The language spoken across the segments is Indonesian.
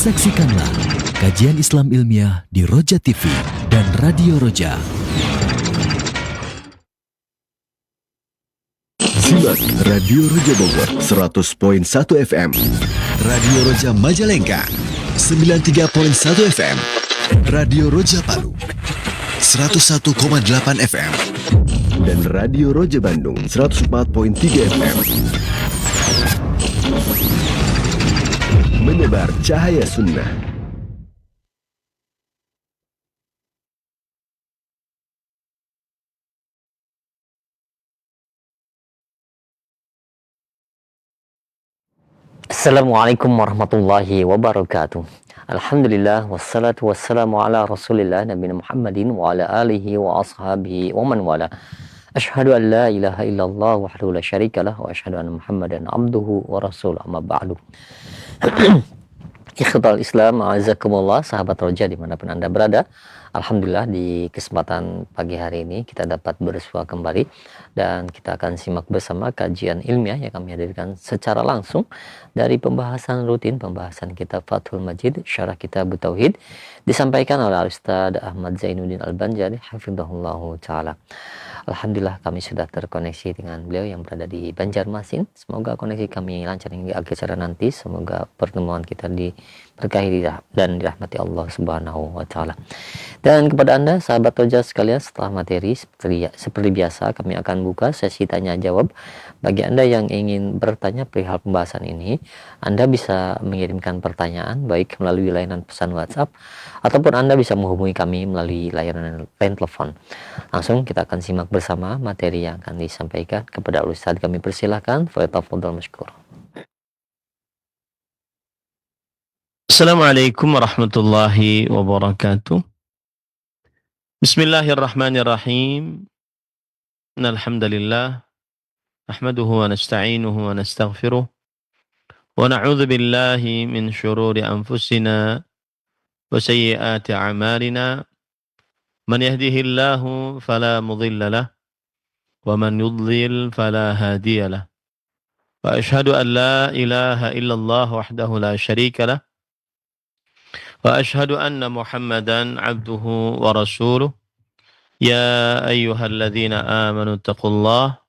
Saksikanlah kajian Islam ilmiah di Roja TV dan Radio Roja. Simak Radio Roja Bogor 100.1 FM, Radio Roja Majalengka 93.1 FM, Radio Roja Palu 101,8 FM, dan Radio Roja Bandung 104.3 FM. Menebar cahaya sunnah. Assalamualaikum warahmatullahi wabarakatuh. Alhamdulillah wassalatu wassalamu ala Rasulillah nabiyina Muhammadin wa ala alihi wa ashabihi wa man wala. Asyhadu an la ilaha illallah wahdahu la syarikalah wa asyhadu anna Muhammadan abduhu wa rasuluh, amma ba'du. Ikhwatal Islam, a'azakumullah, sahabat Roja dimanapun Anda berada. Alhamdulillah di kesempatan pagi hari ini kita dapat bersua kembali dan kita akan simak bersama kajian ilmiah yang kami hadirkan secara langsung dari pembahasan rutin pembahasan kitab Fathul Majid Syarah Kitab Tauhid disampaikan oleh Ustaz Ahmad Zainuddin Al-Banjari hafizahullahu taala. Alhamdulillah kami sudah terkoneksi dengan beliau yang berada di Banjarmasin. Semoga koneksi kami lancar hingga akhir acara nanti. Semoga pertemuan kita diberkahi dan dirahmati Allah Subhanahu wa taala. Dan kepada Anda sahabat Roja sekalian, setelah materi seperti biasa kami akan buka sesi tanya jawab. Bagi Anda yang ingin bertanya perihal pembahasan ini, Anda bisa mengirimkan pertanyaan baik melalui layanan pesan WhatsApp ataupun Anda bisa menghubungi kami melalui layanan line telepon. Langsung kita akan simak bersama materi yang akan disampaikan. Kepada Ustaz kami persilahkan. Falyatafadhal mashkur. Assalamualaikum warahmatullahi wabarakatuh. Bismillahirrahmanirrahim. Alhamdulillah nahmaduhu wa nasta'inuhu wa nastaghfiruh wa na'udzu billahi min syururi anfusina wa sayyiati a'malina. Man yahdihillahu fala mudilla lahu wa man yudlil fala hadiya lahu. Wa asyhadu an la ilaha illallah wahdahu la syarika lahu wa asyhadu anna Muhammadan abduhu wa rasuluh. Ya ayyuhalladzina amanu taqullaha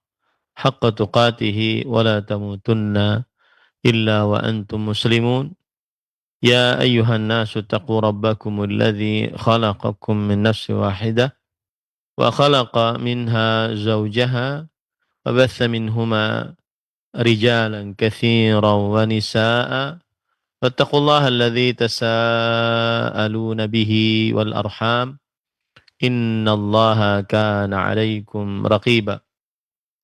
haqqa tuqatih wa la tamutunna illa wa antum muslimun. Ya ayyuhan nasu taqu rabbakumul ladzi khalaqakum min nafsin wahidah wa khalaqa minha zawjaha wa batha minhuma rijalan katsiran wa nisaa'a wattaqullaha alladzi tasaaluna bihi wal arham innallaha kana 'alaikum raqiba.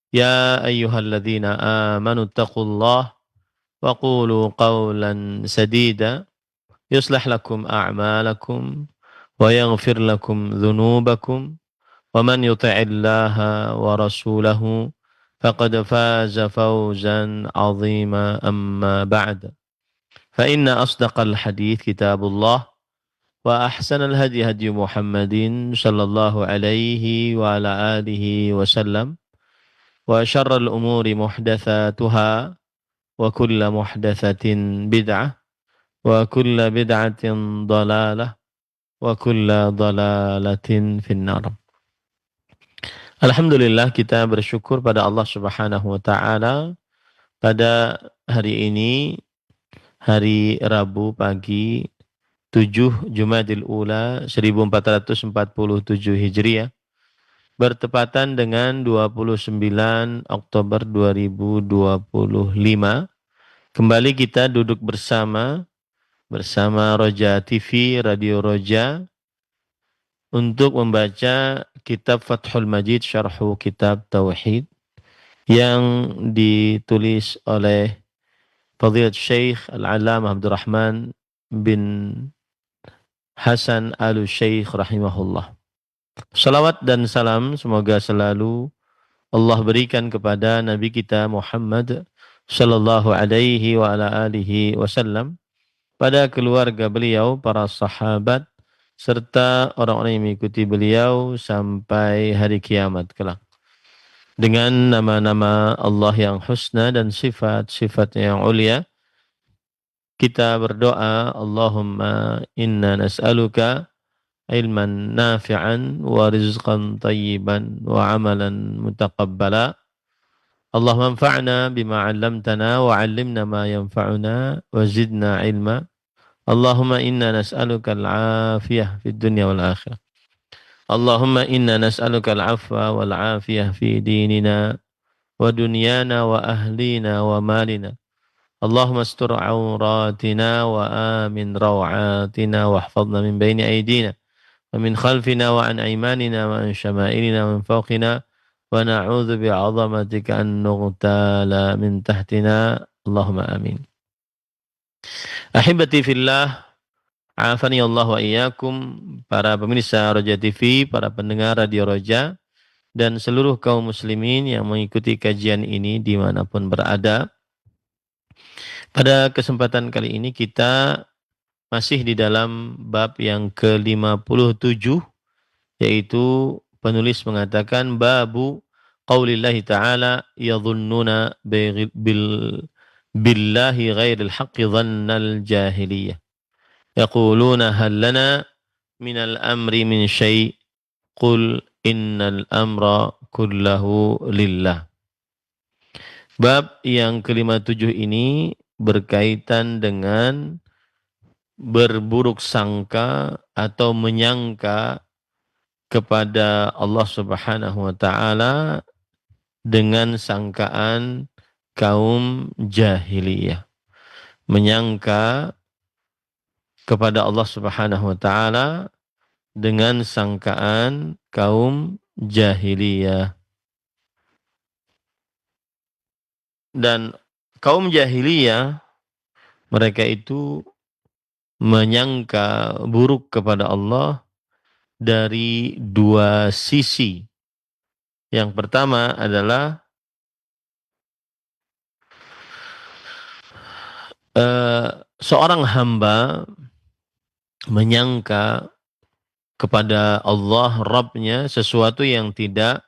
Ya ayyuhalladzina amanu taqullaha wa qulu qawlan sadida yuslih lakum a'malakum wa yaghfir lakum dhunubakum wa man yuti'illaha wa rasulahu faqad faza fawzan 'azima, amma ba'd. Fa inna asdaqal hadits kitabullah wa ahsanal hadi hadi Muhammadin sallallahu alaihi wa ala alihi wasallam wa syarrul umuri muhdatsatuha wa kullu muhdatsatin bid'ah wa kullu bid'atin dhalalah wa kullu dhalalatin finnar. Alhamdulillah kita bersyukur pada Allah Subhanahu wa taala pada hari ini, hari Rabu pagi 7 Jumadil Ula 1447 Hijriah, bertepatan dengan 29 Oktober 2025. Kembali kita duduk bersama Roja TV, Radio Roja, untuk membaca kitab Fathul Majid Syarhu Kitab Tauhid yang ditulis oleh Fadilat Syekh Al-Allamah Abdurrahman bin Hasan Al-Syekh rahimahullah. Salawat dan salam semoga selalu Allah berikan kepada Nabi kita Muhammad sallallahu alaihi wa ala alihi wasallam, pada keluarga beliau, para sahabat, serta orang-orang yang mengikuti beliau sampai hari kiamat kelak. Dengan nama-nama Allah yang husna dan sifat-sifatnya yang ulia, kita berdoa, Allahumma inna nas'aluka ilman nafi'an wa rizqan tayyiban wa amalan mutaqabbala. Allahumma anfa'na bima 'allamtana wa 'allimna ma yanfa'una wa zidna ilma. Allahumma inna nas'aluka al-'afiyah fid dunya wal akhirah. Allahumma inna nas'aluka al-'afwa wal 'afiyah fi dinina wa dunyana wa ahlina wa malina. Allahumma astur 'auratina wa amin rawatina wahfazna min baini aydina wa min khalfina wa an aymanina wa an syama'ilina wa min fawqina wa na'udzu bi'azamatika an nughtala min tahtina. Allahumma amin. Ahibati fillah, afani Allah wa iyyakum, para pemirsa Roja TV, para pendengar Radio Roja, dan seluruh kaum muslimin yang mengikuti kajian ini dimanapun berada. Pada kesempatan kali ini kita masih di dalam bab yang ke-57, yaitu penulis mengatakan babu qaulillahi ta'ala yadhunnuna billahi ghairil haqqi dhannal jahiliyah yaquluna hal lana minal amri min syai' qul innal amra kullahu lillah. Bab yang ke-57 ini berkaitan dengan berburuk sangka atau menyangka kepada Allah Subhanahu wa taala dengan sangkaan kaum jahiliyah. Menyangka kepada Allah Subhanahu wa taala dengan sangkaan kaum jahiliyah. Dan kaum jahiliyah mereka itu menyangka buruk kepada Allah dari dua sisi. Yang pertama adalah seorang hamba menyangka kepada Allah Rabb-nya sesuatu yang tidak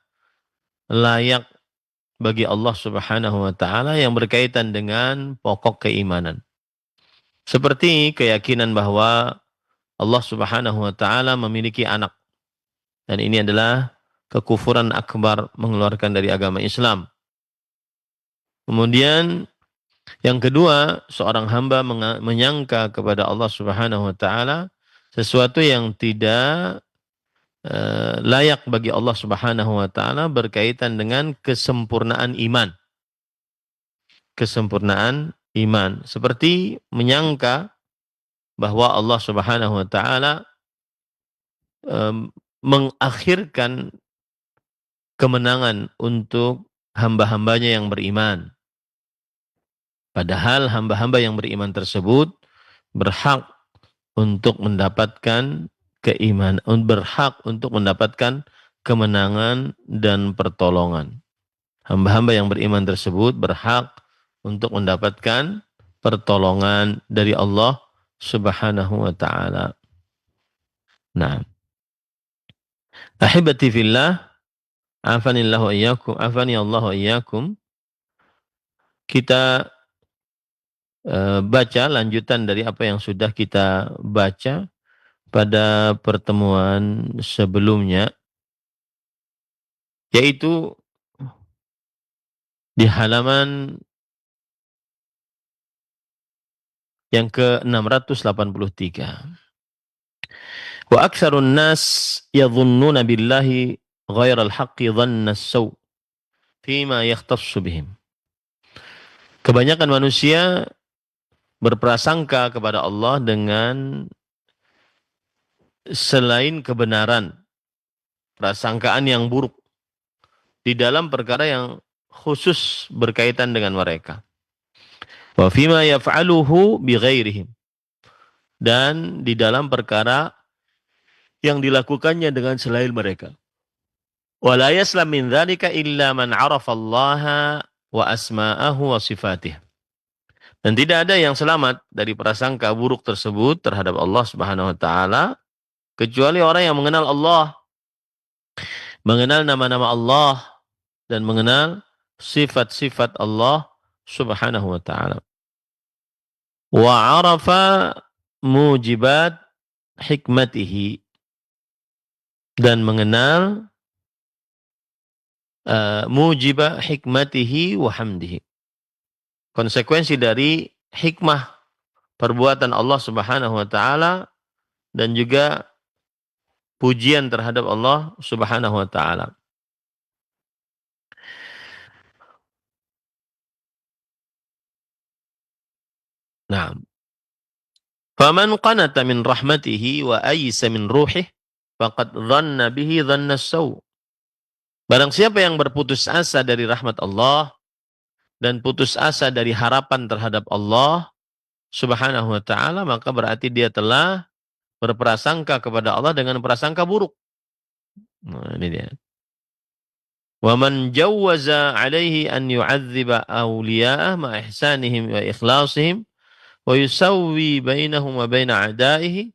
layak bagi Allah Subhanahu wa taala yang berkaitan dengan pokok keimanan. Seperti keyakinan bahwa Allah Subhanahu wa taala memiliki anak. Dan ini adalah kekufuran akbar, mengeluarkan dari agama Islam. Kemudian yang kedua, seorang hamba menyangka kepada Allah Subhanahu wa taala sesuatu yang tidak layak bagi Allah Subhanahu wa taala berkaitan dengan kesempurnaan iman. Kesempurnaan iman, seperti menyangka bahwa Allah Subhanahu wa taala mengakhirkan kemenangan untuk hamba-hambanya yang beriman. Padahal hamba-hamba yang beriman tersebut berhak untuk mendapatkan keimanan, berhak untuk mendapatkan kemenangan dan pertolongan. Hamba-hamba yang beriman tersebut berhak untuk mendapatkan pertolongan dari Allah Subhanahu wa taala. Nah, ahibati fillah, afani Allah wa iyyakum. Kita baca lanjutan dari apa yang sudah kita baca pada pertemuan sebelumnya, yaitu di halaman yang ke-683. Wa aktsarun nas yadhunnuna billahi ghairal haqqi dhanna as-saw fima yakhtassu bihim. Kebanyakan manusia berprasangka kepada Allah dengan selain kebenaran, prasangkaan yang buruk di dalam perkara yang khusus berkaitan dengan mereka. Wa fima yaf'aluhu bighairihim, dan di dalam perkara yang dilakukannya dengan selain mereka. Wa la yaslam min dzalika illa man 'arafa Allah wa asma'ahu wa sifatih. Dan tidak ada yang selamat dari prasangka buruk tersebut terhadap Allah Subhanahu wa taala kecuali orang yang mengenal Allah, mengenal nama-nama Allah, dan mengenal sifat-sifat Allah Subhanahu wa taala. wa arafa mujibat hikmatihi, dan mengenal mujiba hikmatihi wa hamdihi, konsekuensi dari hikmah perbuatan Allah Subhanahu wa taala dan juga pujian terhadap Allah Subhanahu wa taala. Nah, faman qanata min rahmatihi wa ayisa min ruhih faqad dhanna bihi dhanna saw. Barang siapa yang berputus asa dari rahmat Allah dan putus asa dari harapan terhadap Allah Subhanahu wa taala, maka berarti dia telah berprasangka kepada Allah dengan prasangka buruk. Nah, ini dia. Wa man jawwaza alaihi an yu'adziba awliya'ah ma ihsanihim wa ikhlasihim wa yusawwi bainahum wa baina a'daihi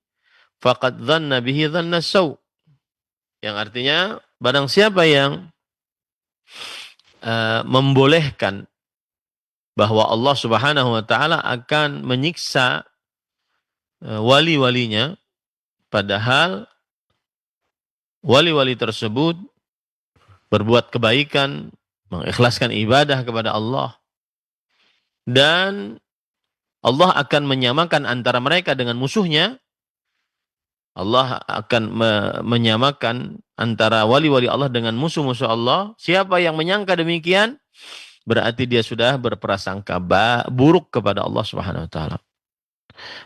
faqad dhanna bihi dhanna saw. Yang artinya, barang siapa yang membolehkan bahwa Allah Subhanahu wa taala akan menyiksa wali-walinya, padahal wali-wali tersebut berbuat kebaikan, mengikhlaskan ibadah kepada Allah, dan Allah akan menyamakan antara mereka dengan musuhnya. Allah akan menyamakan antara wali-wali Allah dengan musuh-musuh Allah. Siapa yang menyangka demikian, berarti dia sudah berprasangka buruk kepada Allah Subhanahu wa taala.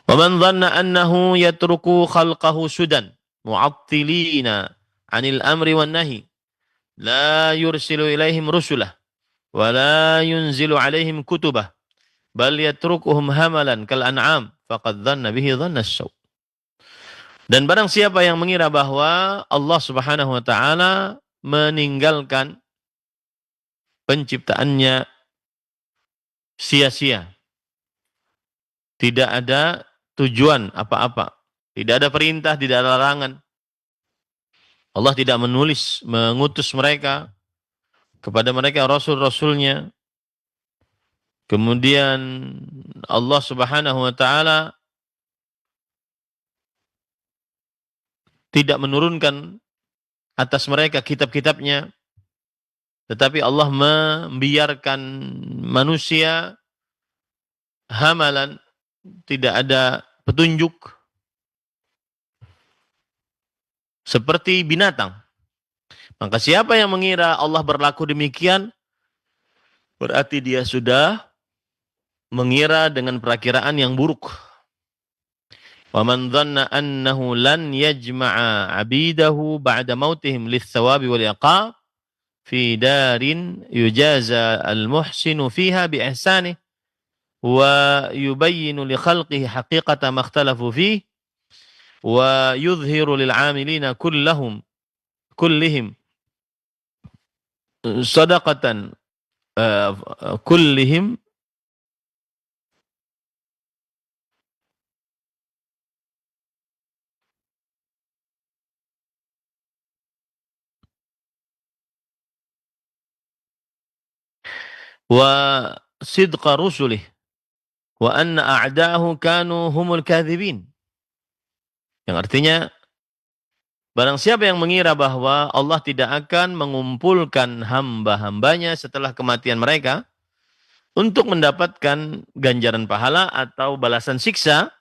Wa man dhanna annahu yatruku khalqahu sudan mu'attilina 'anil amri wan nahi la yursilu ilaihim rusulah wa la yunzilu alaihim kutubah bal yatrukuhum hamalan kal an'am faqad dhanna bihi dhanna as-saw. Dan barang siapa yang mengira bahwa Allah Subhanahu wa taala meninggalkan penciptaannya sia-sia, tidak ada tujuan apa-apa, tidak ada perintah, tidak ada larangan, Allah tidak mengutus mereka, kepada mereka rasul-rasulnya. Kemudian Allah Subhanahu wa taala tidak menurunkan atas mereka kitab-kitabnya, tetapi Allah membiarkan manusia hamalan, tidak ada petunjuk, seperti binatang. Maka siapa yang mengira Allah berlaku demikian, berarti dia sudah mengira dengan perakiraan yang buruk. Wa man dhanna annahu lan yajma'a 'abidahu ba'da mautihim lis-thawabi wal iqab fi darin yujaza al-muhsinu fiha bi ihsanihi wa yubayyinu li khalqihi haqiqata ma ikhtalafu fihi wa yudhiru lil 'amilina kullihim sadaqatan kullihim wa sidqa rusulih wa anna a'da'ahu kanu humul kadhibin. Yang artinya, barang siapa yang mengira bahwa Allah tidak akan mengumpulkan hamba-hambanya setelah kematian mereka untuk mendapatkan ganjaran pahala atau balasan siksa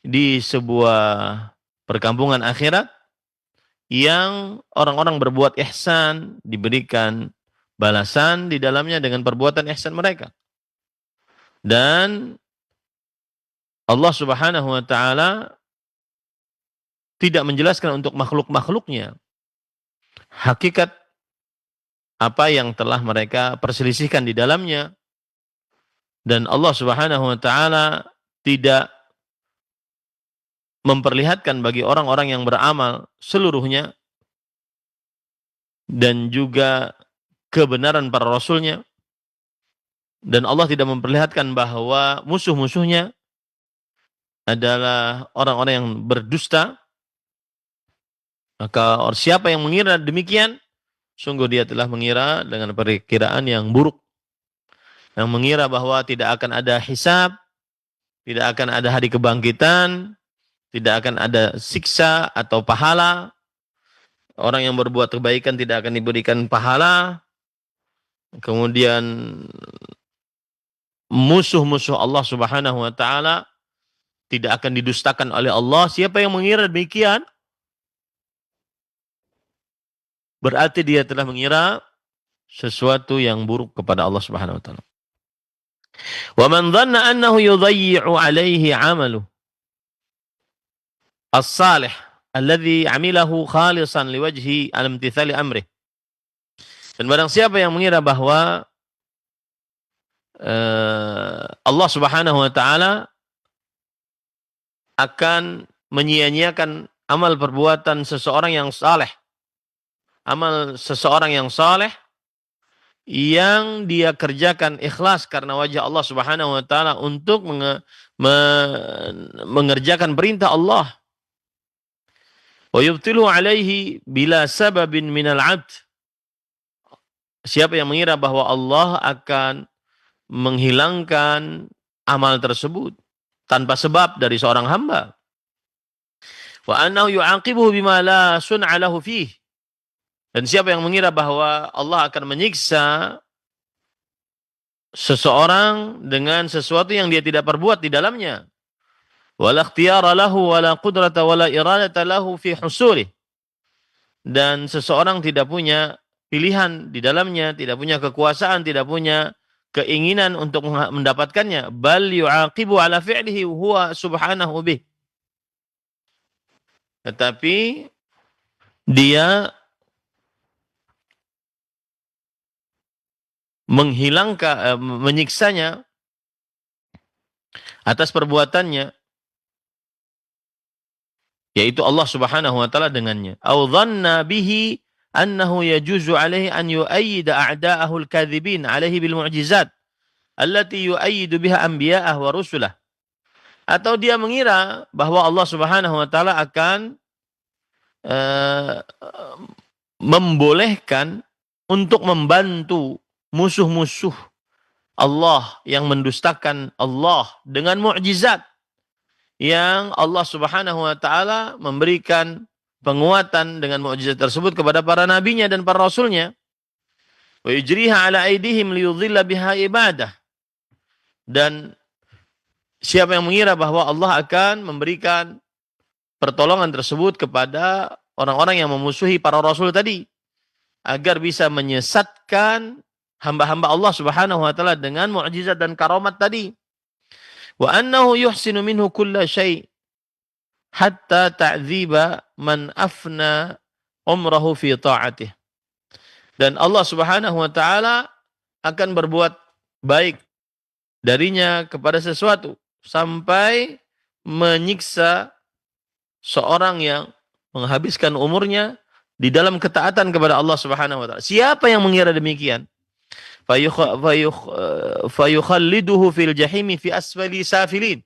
di sebuah perkampungan akhirat yang orang-orang berbuat ihsan diberikan balasan di dalamnya dengan perbuatan ihsan mereka. Dan Allah Subhanahu wa taala tidak menjelaskan untuk makhluk-makhluknya hakikat apa yang telah mereka perselisihkan di dalamnya. Dan Allah Subhanahu wa taala tidak memperlihatkan bagi orang-orang yang beramal seluruhnya dan juga kebenaran para rasulnya. Dan Allah tidak memperlihatkan bahwa musuh-musuhnya adalah orang-orang yang berdusta. Maka siapa yang mengira demikian, sungguh dia telah mengira dengan perkiraan yang buruk. Yang mengira bahwa tidak akan ada hisab, tidak akan ada hari kebangkitan, tidak akan ada siksa atau pahala. Orang yang berbuat kebaikan tidak akan diberikan pahala. Kemudian musuh-musuh Allah Subhanahu wa taala tidak akan didustakan oleh Allah. Siapa yang mengira demikian, berarti dia telah mengira sesuatu yang buruk kepada Allah Subhanahu wa taala. Wa man dhanna annahu yudayyi'u 'alaihi 'amaluhu as-salih alladhi 'amilahu khalisan liwajhi al-imtithali amrih. Dan barang siapa yang mengira bahwa Allah Subhanahu wa taala akan menyia-nyiakan amal perbuatan seseorang yang saleh. Amal seseorang yang saleh yang dia kerjakan ikhlas karena wajah Allah Subhanahu wa taala untuk mengerjakan perintah Allah. Wa yubtilu alaihi bila sababin minal 'abd. Siapa yang mengira bahwa Allah akan menghilangkan amal tersebut tanpa sebab dari seorang hamba. Wa annahu yu'aqibuhu bima la sun'a lahu fih. Dan siapa yang mengira bahwa Allah akan menyiksa seseorang dengan sesuatu yang dia tidak perbuat di dalamnya. Wala ikhtiyara lahu wala qudrata wala iradata lahu fi husulih. Dan seseorang tidak punya pilihan di dalamnya, tidak punya kekuasaan, tidak punya keinginan untuk mendapatkannya. Bal yu'aqibu ala fi'lihi huwa subhanahu bih. Tetapi dia menyiksanya atas perbuatannya, yaitu Allah Subhanahu wa taala dengannya. Au dhanna bihi annahu yajuzu alaihi an yu'ayyida a'da'ahu al-kadhibin alaihi bil mu'jizat allati yu'ayyidu biha anbiya'ah wa rusulah. Atau dia mengira bahwa Allah Subhanahu wa taala akan membolehkan untuk membantu musuh-musuh Allah yang mendustakan Allah dengan mukjizat yang Allah Subhanahu wa taala memberikan penguatan dengan mukjizat tersebut kepada para nabinya dan para rasulnya. Wa yujriha ala aidihim liyudhilla biha ibadah. Dan siapa yang mengira bahwa Allah akan memberikan pertolongan tersebut kepada orang-orang yang memusuhi para rasul tadi agar bisa menyesatkan hamba-hamba Allah Subhanahu wa taala dengan mukjizat dan karamat tadi. Wa annahu yuhsinu minhu kulla syai' hatta ta'dziba man afna umrahu fi ta'atih. Dan Allah Subhanahu wa taala akan berbuat baik darinya kepada sesuatu sampai menyiksa seorang yang menghabiskan umurnya di dalam ketaatan kepada Allah Subhanahu wa taala. Siapa yang mengira demikian? Fayukhalliduhu fil jahimi fi asfali safilin.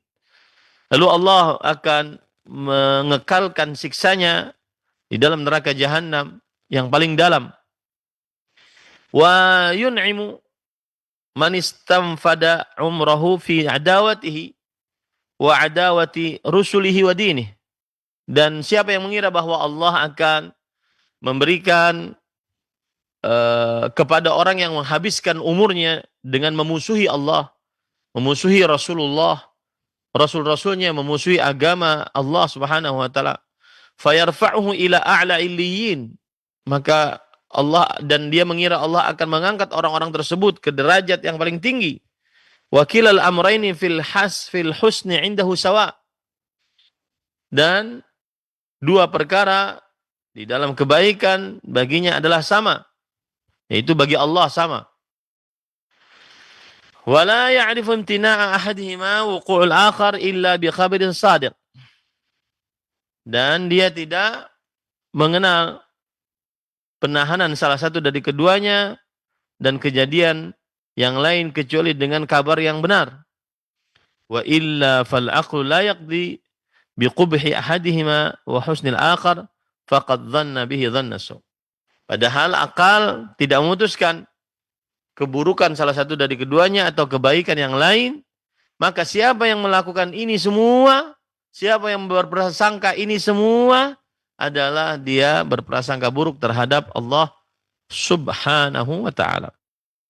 Lalu Allah akan mengekalkan siksanya di dalam neraka jahanam yang paling dalam. Wa yun'imu man istamfada umrahu fi adawatihi wa adawati rusulihi wa dinih. Dan siapa yang mengira bahwa Allah akan memberikan kepada orang yang menghabiskan umurnya dengan memusuhi Allah, memusuhi Rasulullah, Rasul-Rasulnya, memusuhi agama Allah Subhanahu wa taala, fayarfa'uhu ila a'la illiyin, maka Allah, dan dia mengira Allah akan mengangkat orang-orang tersebut ke derajat yang paling tinggi. Wa kilal amrayni fil husni indahu sawa. Dan dua perkara di dalam kebaikan baginya adalah sama, yaitu bagi Allah sama. Wala ya'rifu imtina'a ahadihima wuqu'ul akhar illa bi khabarin shadiq. Dan dia tidak mengenal penahanan salah satu dari keduanya dan kejadian yang lain kecuali dengan kabar yang benar. Wa illa fal aqlu la yaqdi bi qubhi ahadihima wa husnil akhar faqad dhanna bihi dhanna su'. Padahal akal tidak memutuskan keburukan salah satu dari keduanya atau kebaikan yang lain Maka siapa yang melakukan ini semua, siapa yang berprasangka ini semua, adalah dia berprasangka buruk terhadap Allah Subhanahu wa ta'ala.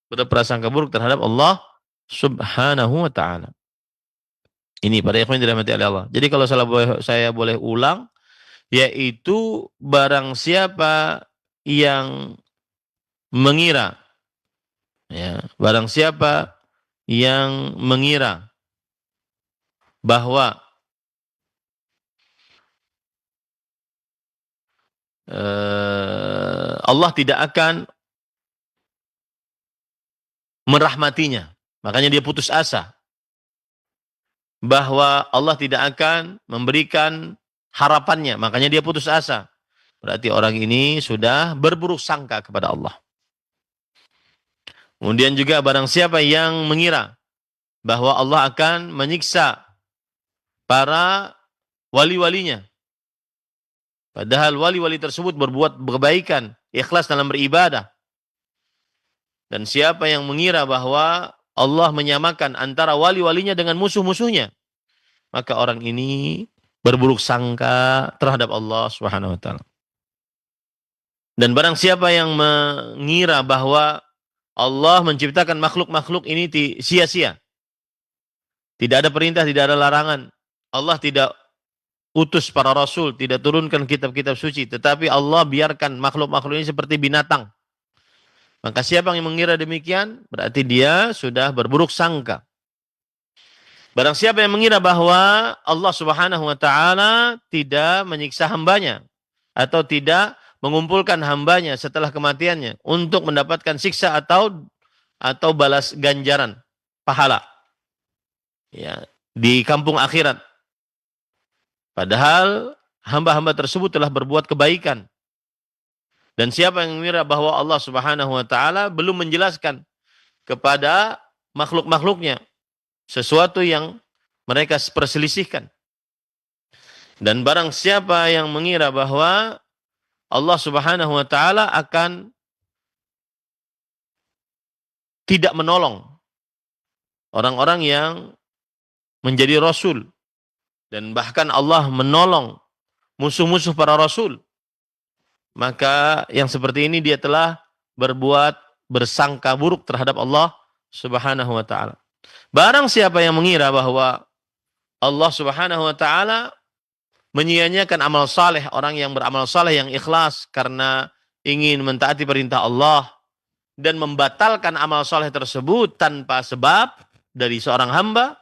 Berprasangka buruk terhadap Allah Subhanahu wa ta'ala. Ini para ikhwan yang dirahmati oleh Allah. Jadi kalau saya boleh ulang, yaitu barang siapa yang mengira, ya, barang siapa yang mengira bahwa Allah tidak akan merahmatinya, makanya dia putus asa. Bahwa Allah tidak akan memberikan harapannya, makanya dia putus asa. Berarti orang ini sudah berburuk sangka kepada Allah. Kemudian juga barang siapa yang mengira bahwa Allah akan menyiksa para wali-walinya, padahal wali-wali tersebut berbuat kebaikan, ikhlas dalam beribadah. Dan siapa yang mengira bahwa Allah menyamakan antara wali-walinya dengan musuh-musuhnya, maka orang ini berburuk sangka terhadap Allah Subhanahu wa ta'ala. Dan barang siapa yang mengira bahwa Allah menciptakan makhluk-makhluk ini sia-sia, tidak ada perintah, tidak ada larangan, Allah tidak utus para rasul, tidak turunkan kitab-kitab suci, tetapi Allah biarkan makhluk-makhluk ini seperti binatang, maka siapa yang mengira demikian, berarti dia sudah berburuk sangka. Barang siapa yang mengira bahwa Allah Subhanahu wa ta'ala tidak menyiksa hambanya, atau tidak mengumpulkan hambanya setelah kematiannya untuk mendapatkan siksa atau balas ganjaran pahala, ya, di kampung akhirat. Padahal hamba-hamba tersebut telah berbuat kebaikan. Dan siapa yang mengira bahwa Allah Subhanahu wa ta'ala belum menjelaskan kepada makhluk-makhluknya sesuatu yang mereka perselisihkan. Dan barang siapa yang mengira bahwa Allah Subhanahu wa ta'ala akan tidak menolong orang-orang yang menjadi rasul, dan bahkan Allah menolong musuh-musuh para rasul, maka yang seperti ini dia telah berbuat bersangka buruk terhadap Allah Subhanahu wa ta'ala. Barang siapa yang mengira bahwa Allah Subhanahu wa ta'ala menyia-nyiakan amal saleh, orang yang beramal saleh yang ikhlas karena ingin mentaati perintah Allah, dan membatalkan amal saleh tersebut tanpa sebab dari seorang hamba,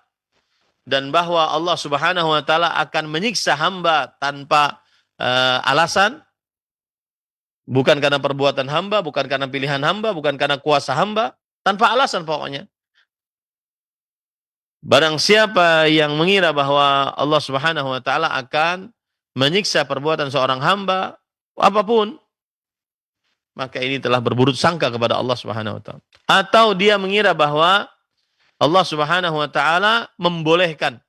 dan bahwa Allah Subhanahu wa ta'ala akan menyiksa hamba tanpa alasan, bukan karena perbuatan hamba, bukan karena pilihan hamba, bukan karena kuasa hamba, tanpa alasan pokoknya. Barang siapa yang mengira bahwa Allah Subhanahu wa ta'ala akan menyiksa perbuatan seorang hamba apapun, maka ini telah berburuk sangka kepada Allah Subhanahu wa ta'ala. Atau dia mengira bahwa Allah Subhanahu wa ta'ala membolehkan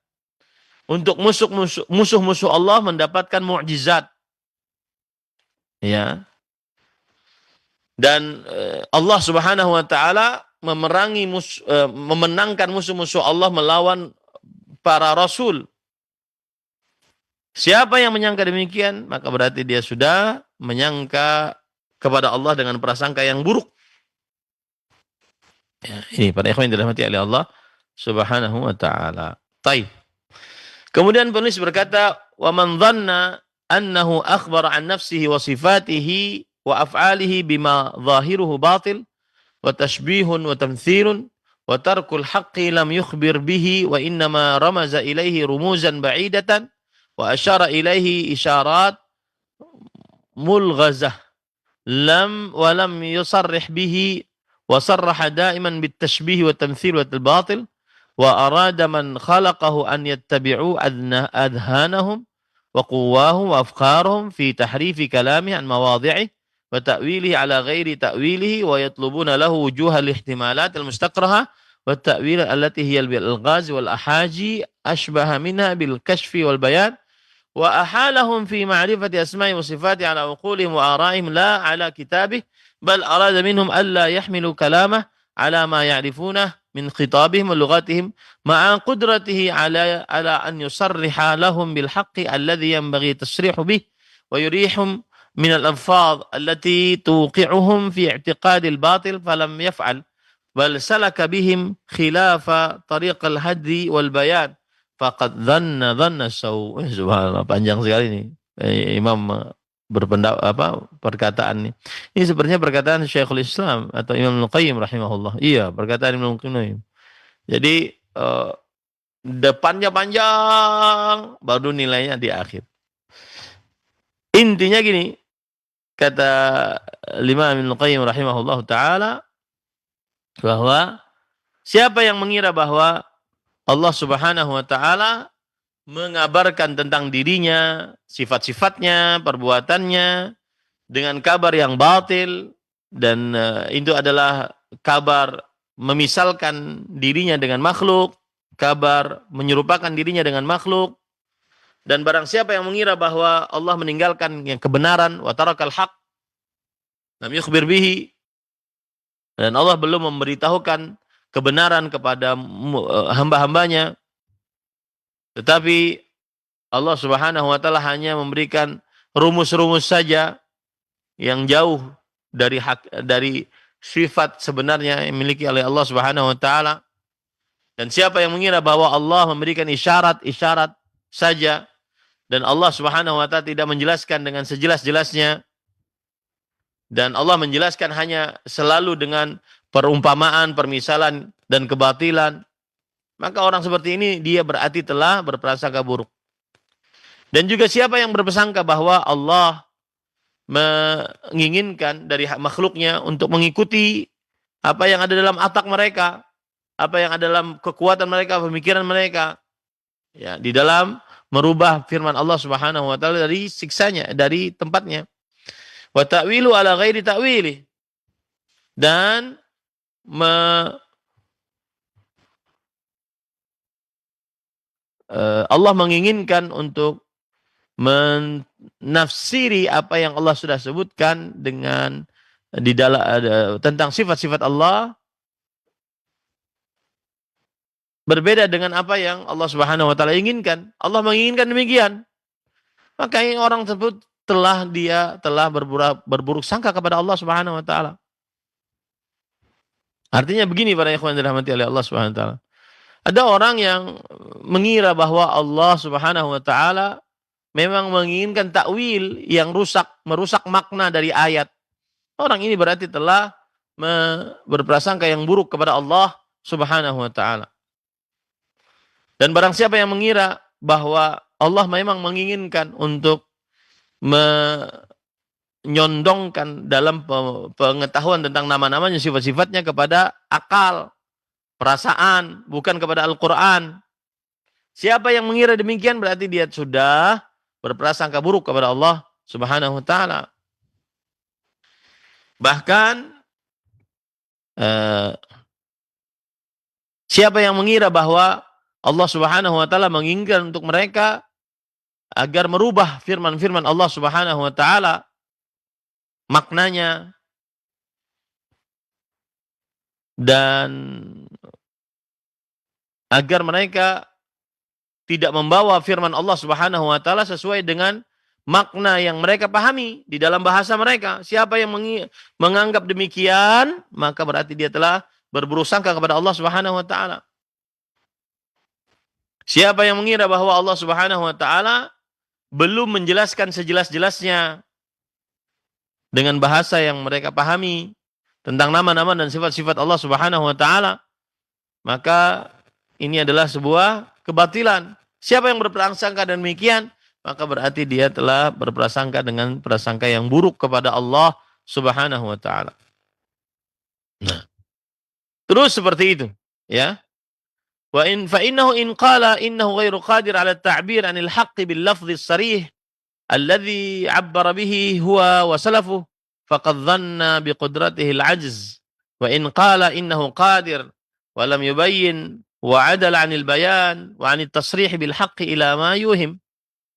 untuk musuh-musuh Allah mendapatkan mukjizat, ya. Dan Allah Subhanahu wa ta'ala memenangkan musuh-musuh Allah melawan para rasul. Siapa yang menyangka demikian, maka berarti dia sudah menyangka kepada Allah dengan prasangka yang buruk. Ya, ini para ikhwan yang dirahmati oleh Allah Subhanahu wa ta'ala. Taib. Kemudian penulis berkata, wa man dhanna annahu akhbara an nafsihi wa sifatihi wa af'alihi bima zahiruhu batil wa tashbihun wa tamthilun wa tarkul haqqi lam yukhbir bihi wa innama ramaza ilaihi rumuzan ba'idatan wa asyara ilaihi isyarat mulghazah lam yusarrih bihi wa sarraha daiman bit tashbih wa tamthil wa al-batil wa arada man khalaqahu an yattabi'u adhanahum wa quwwahum wa afkarahum fi tahrifi kalamihi an mawadhi'i wa ta'wilihi ala ghairi ta'wilihi wa yatlubuna lahu wujuha al-ihtimalat al-mustaqraha wa ta'wil allati hiya bil-alghaz wal ahaji ashbaha minha bil kashfi wal bayan wa ahalahum fi ma'rifati asma'i wa sifati ala uqulihim wa ara'ihim la ala kitabih bal arada minhum alla yahmilu kalamah ala ma ya'rifunah min khitabihim wa lughatihim ma'a qudratihi ala an yusarriha lahum bil haqqi alladhi yanbaghi tasrihu bih wa yurihum min al-alfaz allati tuqi'uhum fi i'tiqad al-batil falam yaf'al bal salaka bihim khilafa tariq al-hadi wal bayan faqad dhanna saw. Subhanallah, panjang sekali ini Imam perkataan ini. Ini sebenarnya perkataan Syekhul Islam atau Imam Al-Qayyim rahimahullah. Iya, perkataan Imam Al-Qayyim. Jadi depannya panjang, baru nilainya di akhir. Intinya gini, kata Imam Al-Qayyim rahimahullah taala, bahwa siapa yang mengira bahwa Allah Subhanahu wa taala mengabarkan tentang dirinya, sifat-sifatnya, perbuatannya dengan kabar yang batil, dan itu adalah kabar memisalkan dirinya dengan makhluk, kabar menyerupakan dirinya dengan makhluk. Dan barang siapa yang mengira bahwa Allah meninggalkan yang kebenaran, wa tarakal haq lam yukhbir bihi, dan Allah belum memberitahukan kebenaran kepada hamba-hambanya, tetapi Allah Subhanahu wa taala hanya memberikan rumus-rumus saja yang jauh dari sifat sebenarnya yang dimiliki oleh Allah Subhanahu wa taala. Dan siapa yang mengira bahwa Allah memberikan isyarat-isyarat saja dan Allah Subhanahu wa taala tidak menjelaskan dengan sejelas-jelasnya, dan Allah menjelaskan hanya selalu dengan perumpamaan, permisalan dan kebatilan, maka orang seperti ini dia berarti telah berprasangka buruk. Dan juga siapa yang berprasangka bahwa Allah menginginkan dari makhluknya untuk mengikuti apa yang ada dalam atak mereka, apa yang ada dalam kekuatan mereka, pemikiran mereka, ya, di dalam merubah firman Allah Subhanahu wa taala dari siksanya, dari tempatnya. Wa ta'wilu ala ghairi ta'wili, dan Allah menginginkan untuk menafsiri apa yang Allah sudah sebutkan dengan di dalam tentang sifat-sifat Allah berbeda dengan apa yang Allah Subhanahu wa taala inginkan. Allah menginginkan demikian. Maka orang tersebut telah berburuk sangka kepada Allah Subhanahu wa taala. Artinya begini para ikhwan dirahmati oleh Allah Subhanahu wa taala. Ada orang yang mengira bahwa Allah Subhanahu wa taala memang menginginkan takwil yang merusak makna dari ayat. Orang ini berarti telah berprasangka yang buruk kepada Allah Subhanahu wa taala. Dan barang siapa yang mengira bahwa Allah memang menginginkan untuk menyondongkan dalam pengetahuan tentang nama-namanya, sifat-sifatnya kepada akal, perasaan, bukan kepada Al-Quran. Siapa yang mengira demikian berarti dia sudah berprasangka buruk kepada Allah Subhanahu wa taala. Bahkan siapa yang mengira bahwa Allah Subhanahu wa taala menginginkan untuk mereka agar merubah firman-firman Allah Subhanahu wa taala, maknanya, dan agar mereka tidak membawa firman Allah Subhanahu wa taala sesuai dengan makna yang mereka pahami di dalam bahasa mereka. Siapa yang menganggap demikian, maka berarti dia telah berburuk sangka kepada Allah Subhanahu wa taala. Siapa yang mengira bahwa Allah Subhanahu wa taala belum menjelaskan sejelas-jelasnya dengan bahasa yang mereka pahami tentang nama-nama dan sifat-sifat Allah Subhanahu wa taala, maka ini adalah sebuah kebatilan. Siapa yang berprasangka demikian, maka berarti dia telah berprasangka dengan prasangka yang buruk kepada Allah Subhanahu wa taala. Nah, terus seperti itu, ya. Wa in fa innahu in qala innahu ghairu qadir 'ala at-ta'bir 'anil haqqi bil lafdhi as-sarih alladhi 'abbara bihi huwa wa salafuhu faqad dhanna bi qudratihi al-'ajz. Wa in qala innahu qadir wa lam yubayyin wa 'adala 'anil bayan wa 'anit tasrih bil haqqi ila ma yuhim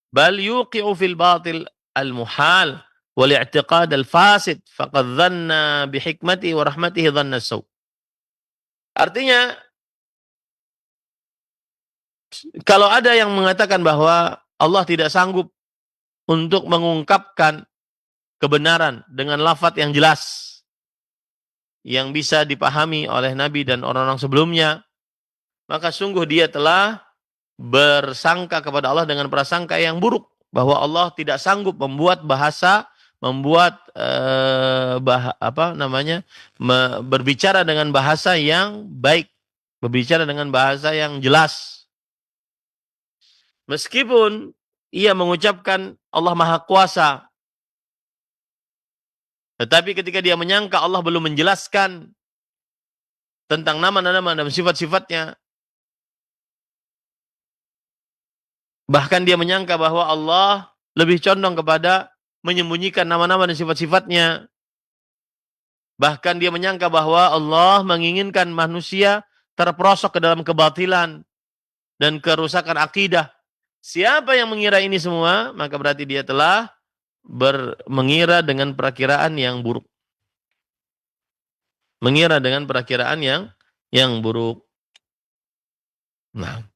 bal yuqi'u fil batil al-muhal wal i'tiqad al-fasid faqad dhanna bi hikmatihi wa rahmatihi dhanna as-saw. Artinya Kalau ada yang mengatakan bahwa Allah tidak sanggup untuk mengungkapkan kebenaran dengan lafaz yang jelas, yang bisa dipahami oleh Nabi dan orang-orang sebelumnya, maka sungguh dia telah bersangka kepada Allah dengan prasangka yang buruk, bahwa Allah tidak sanggup membuat bahasa, membuat berbicara dengan bahasa yang baik, berbicara dengan bahasa yang jelas. Meskipun ia mengucapkan Allah Maha Kuasa, tetapi ketika dia menyangka Allah belum menjelaskan tentang nama-nama dan sifat-sifatnya, bahkan dia menyangka bahwa Allah lebih condong kepada menyembunyikan nama-nama dan sifat-sifatnya, bahkan dia menyangka bahwa Allah menginginkan manusia terperosok ke dalam kebatilan dan kerusakan akidah. Siapa yang mengira ini semua, maka berarti dia telah mengira dengan perakiraan yang buruk. Mengira dengan perakiraan yang buruk. Nah,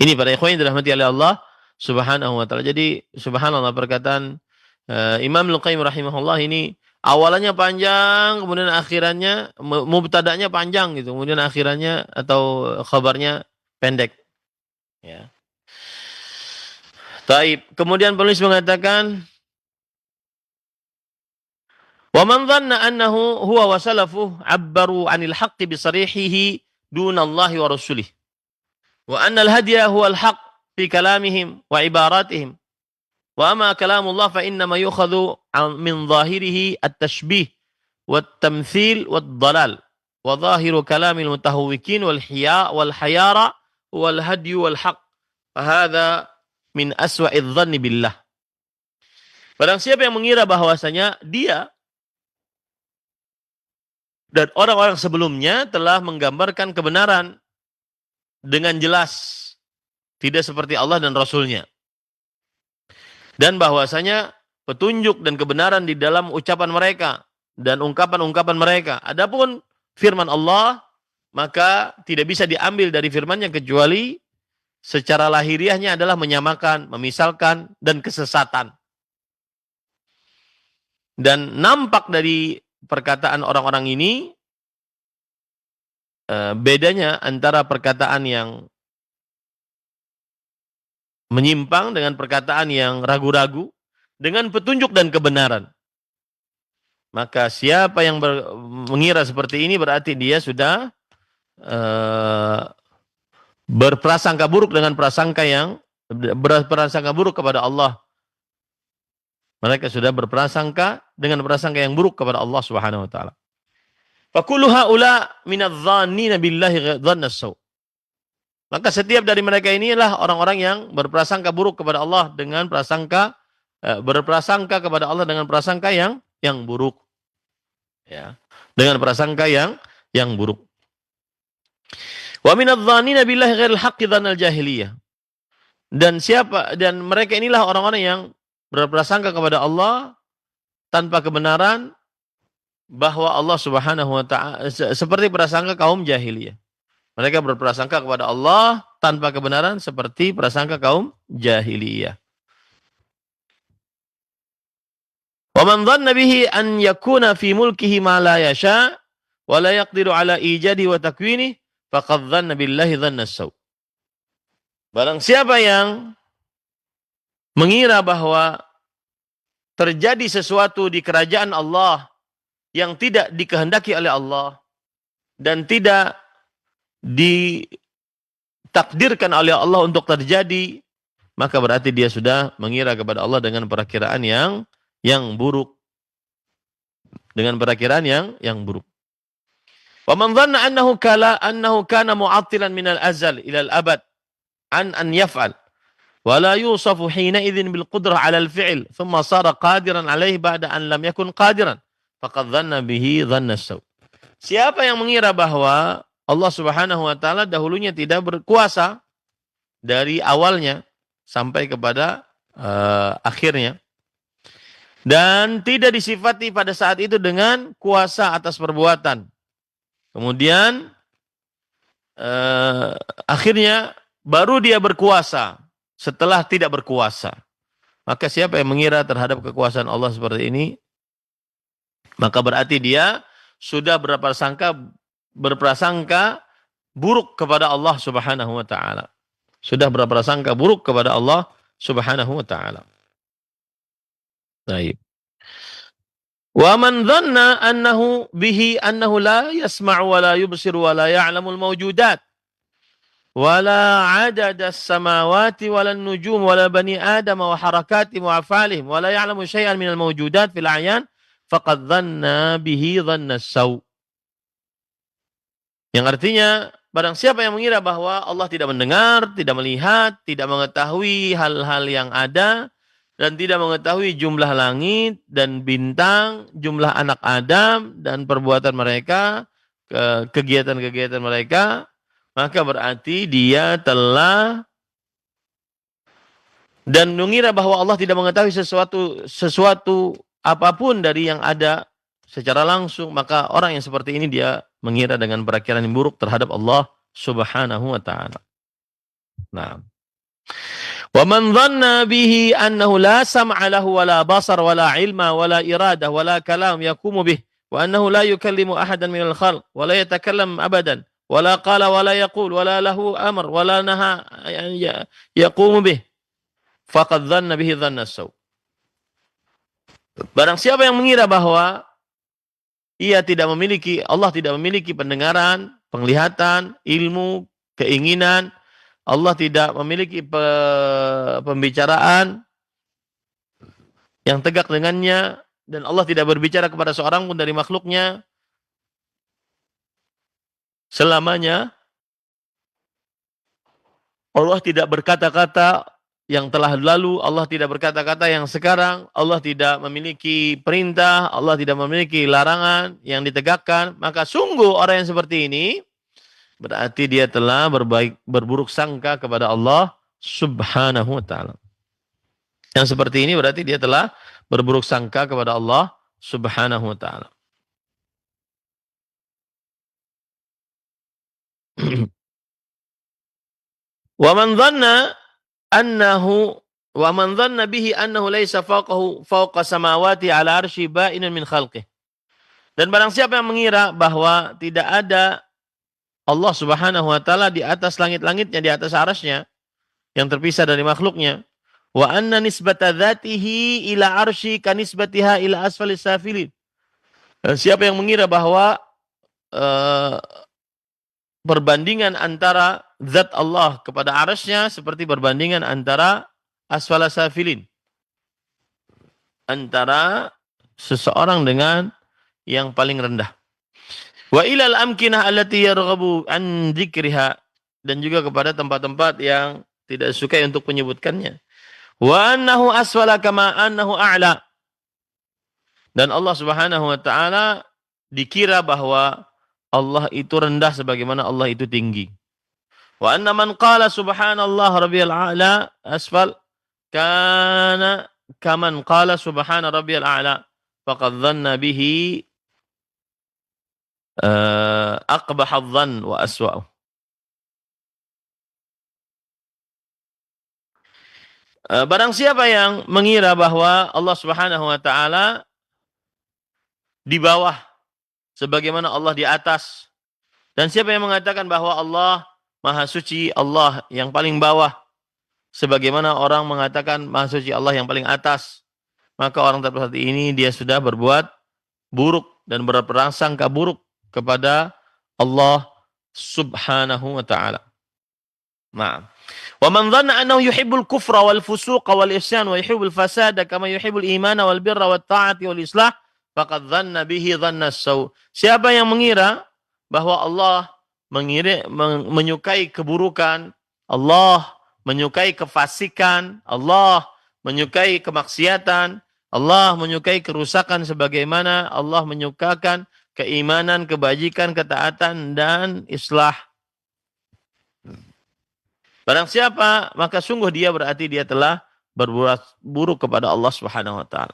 ini para ikhwan yang dirahmati oleh Allah Subhanahu wa taala. Jadi subhanallah, perkataan Imam Al-Qayyim rahimahullah ini awalannya panjang, kemudian akhirannya mubtada'nya panjang gitu, kemudian akhirannya atau khabarnya pendek. Ya. Taib. Kemudian penulis mengatakan, wa man dhanna annahu huwa wa salafuhu 'abbaru 'anil haqqi bi sarihihi dunallahi wa rasulih. Wa anna al-hadiya huwa al-haqq fi kalamihim wa ibaratihim. Wa amma kalamullah fa innama yukhadhu min zahirihi at-tashbih wat-tamthil wad-dhalal. Wa zahiru kalamil mutahawwikin wal hayara wal hadyu wal haqq. Fa hadha min aswa'idz dhanni billah. Barang siapa yang mengira bahwasanya dia dan orang-orang sebelumnya telah menggambarkan kebenaran dengan jelas, tidak seperti Allah dan Rasulnya, dan bahwasanya petunjuk dan kebenaran di dalam ucapan mereka dan ungkapan-ungkapan mereka. Adapun firman Allah, maka tidak bisa diambil dari firman-Nya kecuali secara lahiriahnya adalah menyamakan, memisalkan, dan kesesatan. Dan nampak dari perkataan orang-orang ini bedanya antara perkataan yang menyimpang dengan perkataan yang ragu-ragu dengan petunjuk dan kebenaran. Maka siapa yang mengira seperti ini berarti dia sudah berprasangka buruk dengan berprasangka buruk kepada Allah. Mereka sudah berprasangka dengan prasangka yang buruk kepada Allah Subhanahu wa taala. Fa kullu haula minadh-dhannina billahi dhannas saw. Maka setiap dari mereka inilah orang-orang yang berprasangka buruk kepada Allah dengan berprasangka kepada Allah dengan prasangka yang buruk. Ya. Dengan prasangka yang buruk. Wa minadh-dhannina billahi ghairil haqqi dhannal jahiliyah. Dan mereka inilah orang-orang yang berprasangka kepada Allah tanpa kebenaran, bahwa Allah Subhanahu wa taala seperti prasangka kaum jahiliyah. Mereka berprasangka kepada Allah tanpa kebenaran seperti prasangka kaum jahiliyah. Wa man dhanna bihi an yakuna fi mulkihi ma la yasha wa la yaqdiru ala ijadi wa takwini faqad dhanna billahi dhannas saw. Barang siapa yang mengira bahwa terjadi sesuatu di kerajaan Allah yang tidak dikehendaki oleh Allah dan tidak ditakdirkan oleh Allah untuk terjadi, maka berarti dia sudah mengira kepada Allah dengan perakiraan yang buruk. Dengan perakiraan yang buruk. Wa man dhanna annahu kana mu'attilan minal azal ila al-abad an yaf'al wa la yusafu hina idzin bil qudrah 'ala al-fi'l thumma sara qadiran 'alaihi ba'da an lam yakun qadiran faqad dhanna bihi dhannas saw. Siapa yang mengira bahwa Allah Subhanahu wa taala dahulunya tidak berkuasa dari awalnya sampai kepada akhirnya, dan tidak disifati pada saat itu dengan kuasa atas perbuatan. Kemudian akhirnya baru dia berkuasa setelah tidak berkuasa. Maka siapa yang mengira terhadap kekuasaan Allah seperti ini, maka berarti dia sudah berprasangka buruk kepada Allah Subhanahu wa taala. Sudah berprasangka buruk kepada Allah Subhanahu wa taala. Baik. Wa man dhanna annahu bihi annahu la yasma'u wa la yubsiru wa la ya'lamul mawjudat wa la 'adada as-samawati wa lan nujum wa la bani adam wa harakatihim wa af'alihim wa la ya'lamu syai'an minal mawjudat fil a'yan faqad dhanna bihi dhanna as-saw. Yang artinya barang siapa yang mengira bahwa Allah tidak mendengar, tidak melihat, tidak mengetahui hal-hal yang ada dan tidak mengetahui jumlah langit dan bintang, jumlah anak Adam dan perbuatan mereka, kegiatan-kegiatan mereka, maka berarti dia telah dan mengira bahwa Allah tidak mengetahui sesuatu apapun dari yang ada secara langsung, maka orang yang seperti ini dia mengira dengan perakiran yang buruk terhadap Allah Subhanahu wa taala. Nah, wa man dhanna bihi annahu la sam'a lahu wa la basar wa la ilma wa la iradah wa la kalam yaqumu bih wa annahu la yukallimu ahadan minal khalq wa la yatakallam abadan wa la qala wa la yaqul wa la lahu amr wa la naha yaqumu bih faqad dhanna bihi dhanna as-saw. Barang siapa yang mengira bahwa Allah tidak memiliki pendengaran, penglihatan, ilmu, keinginan, Allah tidak memiliki pembicaraan yang tegak dengannya, dan Allah tidak berbicara kepada seorang pun dari makhluknya selamanya. Allah tidak berkata-kata yang telah lalu, Allah tidak berkata-kata yang sekarang, Allah tidak memiliki perintah, Allah tidak memiliki larangan yang ditegakkan, maka sungguh orang yang seperti ini berarti dia telah berburuk sangka kepada Allah Subhanahu wa taala. Yang seperti ini berarti dia telah berburuk sangka kepada Allah Subhanahu wa taala. Wa man dhanna bihi annahu laisa fawqa samawati ala arsy ba'inun min khalqih. Dan barang siapa yang mengira bahwa tidak ada Allah Subhanahu wa taala di atas langit-langitnya, di atas arasy-Nya yang terpisah dari makhluknya, wa anna nisbata dzatihi ila arsy kanisbatiha ila asfalis safilin. Dan siapa yang mengira bahwa perbandingan antara zat Allah kepada arasy-Nya seperti perbandingan antara asfalas safilin, antara seseorang dengan yang paling rendah. Wa ilal amkinah allati yarghabu an dzikriha, dan juga kepada tempat-tempat yang tidak suka untuk menyebutkannya. Wa annahu asfala kama annahu a'la, dan Allah Subhanahu wa taala dikira bahwa Allah itu rendah sebagaimana Allah itu tinggi. Wa anna man qala subhanallah rabbiyal a'la asfal kana kaman qala subhana rabbiyal a'la faqad dhanna bihi aqbah adh-dhann wa aswa'u. Barang siapa yang mengira bahwa Allah Subhanahu wa taala di bawah sebagaimana Allah di atas, dan siapa yang mengatakan bahwa Allah Maha Suci, Allah yang paling bawah sebagaimana orang mengatakan Maha Suci Allah yang paling atas, maka orang seperti ini dia sudah berbuat buruk dan berprasangka buruk kepada Allah Subhanahu wa taala. Nah, wa man dhanna annahu yuhibbul kufra wal fusuqa wal isyan wa yuhibbul fasada kama yuhibbul imana wal birra wat ta'ati wal islah faqad dhanna bihi dhanna as-saw. Siapa yang mengira bahwa Allah menyukai keburukan, Allah menyukai kefasikan, Allah menyukai kemaksiatan, Allah menyukai kerusakan sebagaimana Allah menyukakan keimanan, kebajikan, ketaatan, dan islah. Barang siapa, maka sungguh dia berarti dia telah berbuat buruk kepada Allah Subhanahu wa taala.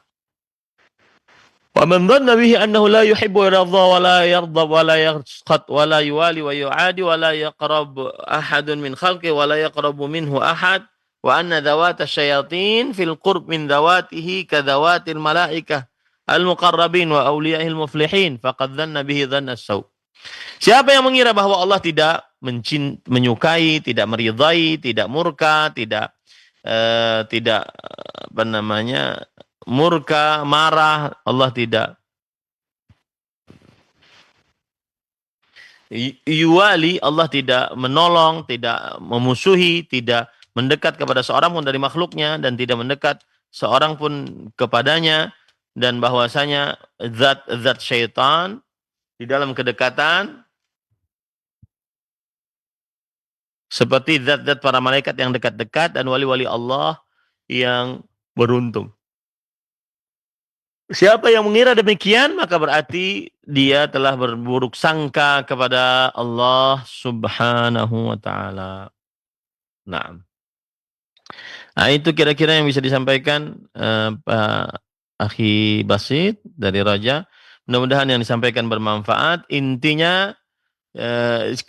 ومن ظن به أنه لا يحب ويرضى ولا يرضى ولا يسخط ولا يوالي ويعادي ولا يقرب أحد من خلقه ولا يقرب منه أحد وأن ذوات الشياطين في القرب من ذواته كذوات الملائكة المقربين وأوليائه المفلحين فقد ظن به ظن السوء. Siapa yang mengira bahwa Allah tidak menyukai, tidak meridai, tidak murka, tidak murka, marah, Allah tidak yuwali, Allah tidak menolong, tidak memusuhi, tidak mendekat kepada seorang pun dari makhluknya dan tidak mendekat seorang pun kepadanya, dan bahwasanya zat syaitan di dalam kedekatan seperti zat-zat para malaikat yang dekat-dekat dan wali-wali Allah yang beruntung. Siapa yang mengira demikian, maka berarti dia telah berburuk sangka kepada Allah Subhanahu wa ta'ala. Nah, itu kira-kira yang bisa disampaikan Pak Akhi Basit dari Raja. Mudah-mudahan yang disampaikan bermanfaat. Intinya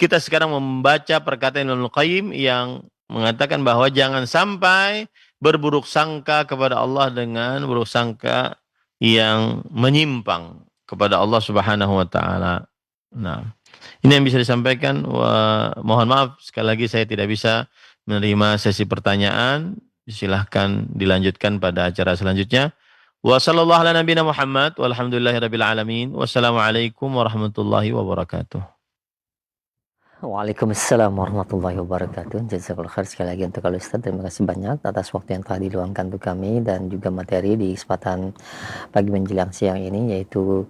kita sekarang membaca perkataan Ibnu Qayyim yang mengatakan bahwa jangan sampai berburuk sangka kepada Allah dengan buruk sangka yang menyimpang kepada Allah Subhanahu wa ta'ala. Nah, ini yang bisa disampaikan. Mohon maaf sekali lagi saya tidak bisa menerima sesi pertanyaan. Silahkan dilanjutkan pada acara selanjutnya. Wa sallallahu ala nabiyina Muhammad walhamdulillahirabbil alamin. Wassalamualaikum warahmatullahi wabarakatuh. Waalaikumsalam warahmatullahi wabarakatuh. Jazakallahu khair sekali lagi untuk Ustaz. Terima kasih banyak atas waktu yang telah diluangkan untuk kami dan juga materi di kesempatan pagi menjelang siang ini, yaitu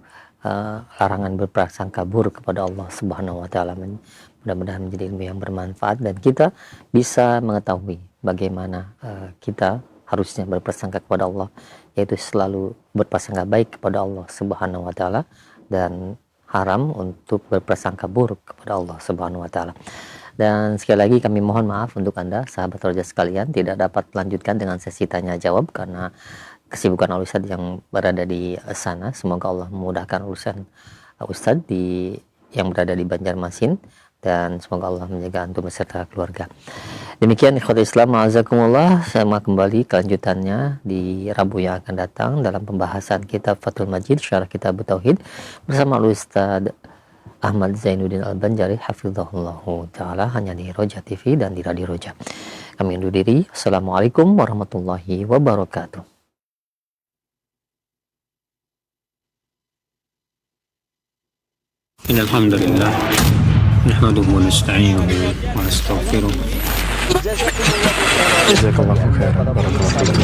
larangan berprasangka buruk kepada Allah Subhanahu wa taala. Mudah-mudahan menjadi ilmu yang bermanfaat dan kita bisa mengetahui bagaimana kita harusnya berprasangka kepada Allah, yaitu selalu berprasangka baik kepada Allah Subhanahu wa taala dan haram untuk berprasangka buruk kepada Allah Subhanahu wa taala. Dan sekali lagi kami mohon maaf untuk Anda sahabat Roja sekalian tidak dapat melanjutkan dengan sesi tanya jawab karena kesibukan Ustaz yang berada di sana. Semoga Allah memudahkan urusan Ustaz yang berada di Banjarmasin dan semoga Allah menjaga antum beserta keluarga. Demikian ikhwatul Islam, ma'azakumullah. Saya mau kembali kelanjutannya di Rabu yang akan datang dalam pembahasan kitab Fathul Majid syarah kitab Tauhid bersama Ustaz Ahmad Zainuddin Al-Banjari hafizahullahu taala, hanya di Roja TV dan di Radio Roja. Kami undur diri. Assalamualaikum warahmatullahi wabarakatuh. Alhamdulillah nahmaduhu wa nasta'inuhu wa nastaghfiruh. Jazakallahu khairan. Barakallahu fiik.